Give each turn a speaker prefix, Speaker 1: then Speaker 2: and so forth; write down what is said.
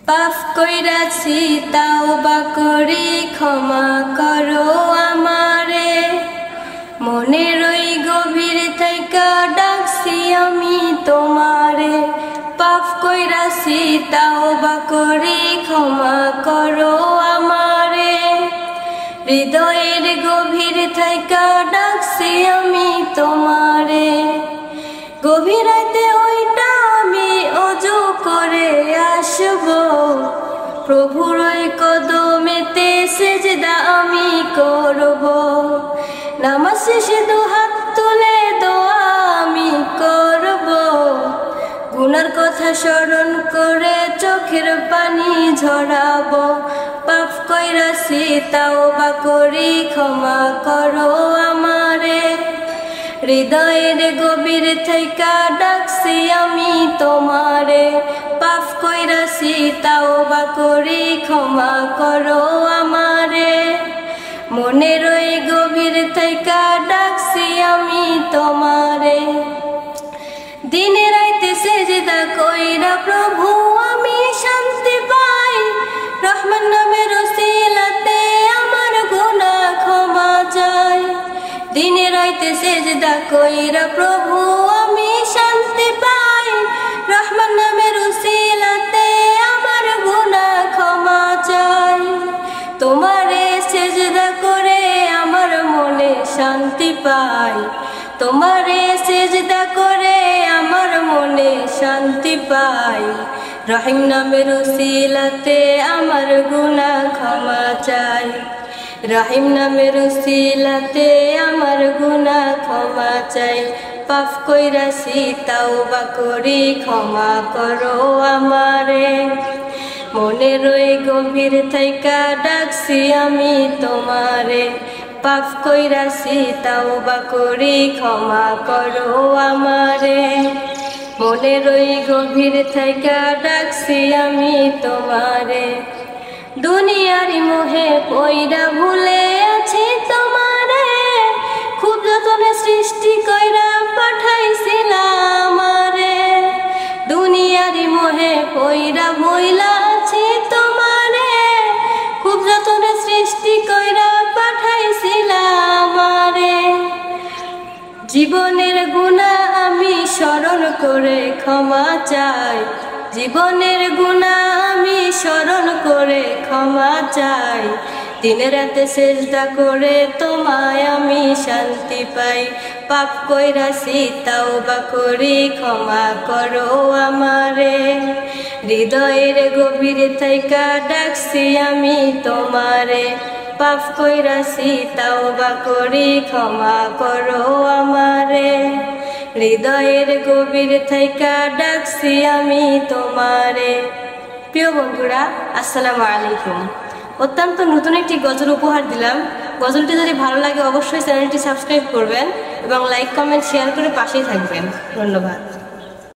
Speaker 1: পাপ কইরাছি তাওবা করি ক্ষমা করো আমারে। মনের ওই গভীর থাইকা ডাকছি আমি তোমারে। পাপ কইরাছি তাওবা করি ক্ষমা করো আমারে। হৃদয়ের গভীর থাইকা ডাকছি আমি তোমারে। গভীর রাতে ওইটা আমি অজু করে আসব। প্রভুর ওই কদমেতে সেজদা আমি করব। নামাজ শেষে দুহাত তুলে দোয়া আমি করব। গুনার কথা স্মরণ করে চোখের পানি ঝরাবো। পাপ কইরাছি তাওবা করি ক্ষমা করো আমারে। হৃদয়ের গভীর থাইকা ডাকছি আমি তোমারে। পাপ কইরাছি তাওবা করি ক্ষমা করো আমারে। মনের ওই গভীর থাইকা ডাকছি আমি তোমারে। দিনে রাইতে সেজদা কইরা প্রভু আমি শান্তি পাই। রহমান নামের ওসিলাতে আমার গুনাহ ক্ষমা চাই। দিনে রাইতে সেজদা কইরা প্রভু আমি শান্তি পাই। রহমান নামের ওসিলাতে আমার গুনাহ ক্ষমা চাই। তোমারে সেজদা করে আমার মনে শান্তি পাই। তোমারে সেজদা করে আমার মনে শান্তি পাই। রহিম নামের ওসিলাতে আমার গুনাহ ক্ষমা চাই। রহিম নামের ওসিলাতে আমার গুনাহ ক্ষমা চাই। পাপ কইরাছি তাওবা করি ক্ষমা করো আমারে। মনের ওই গভীর থাইকা ডাকছি আমি তোমারে। পাপ কইরাছি তাওবা করি ক্ষমা করো আমারে। মনের ওই গভীর থাইকা ডাকছি আমি তোমারে। দুনিয়ারি মোহে পইরা ভুলে আছি তোমারে। খুব যতনে সৃষ্টি কইরা পাঠাইছিলাম আমারে। দুনিয়ারি মোহে পইরা ভুইলা আছি তোমারে। খুব যতনে সৃষ্টি কইরা পাঠাইছিলাম আমারে। জীবনের গুনাহ আমি স্মরণ করে ক্ষমা চাই। জীবনের গুনাহ আমি স্মরণ করে ক্ষমা চাই। দিনে রাতে সেজদা করে তোমায় আমি শান্তি পাই। পাপ কইরাছি তাওবা করি ক্ষমা করো আমারে। হৃদয়ের গভীর থাইকা ডাকছি আমি তোমারে। পাপ কইরাছি তাওবা করি ক্ষমা করো আমারে। হৃদয়ের গভীর থাইকা ডাকছি আমি তোমারে। প্রিয় বন্ধুরা, আসসালামু আলাইকুম। অত্যন্ত নতুন একটি গজল উপহার দিলাম। গজলটি যদি ভালো লাগে অবশ্যই চ্যানেলটি সাবস্ক্রাইব করবেন এবং লাইক কমেন্ট শেয়ার করে পাশেই থাকবেন। ধন্যবাদ।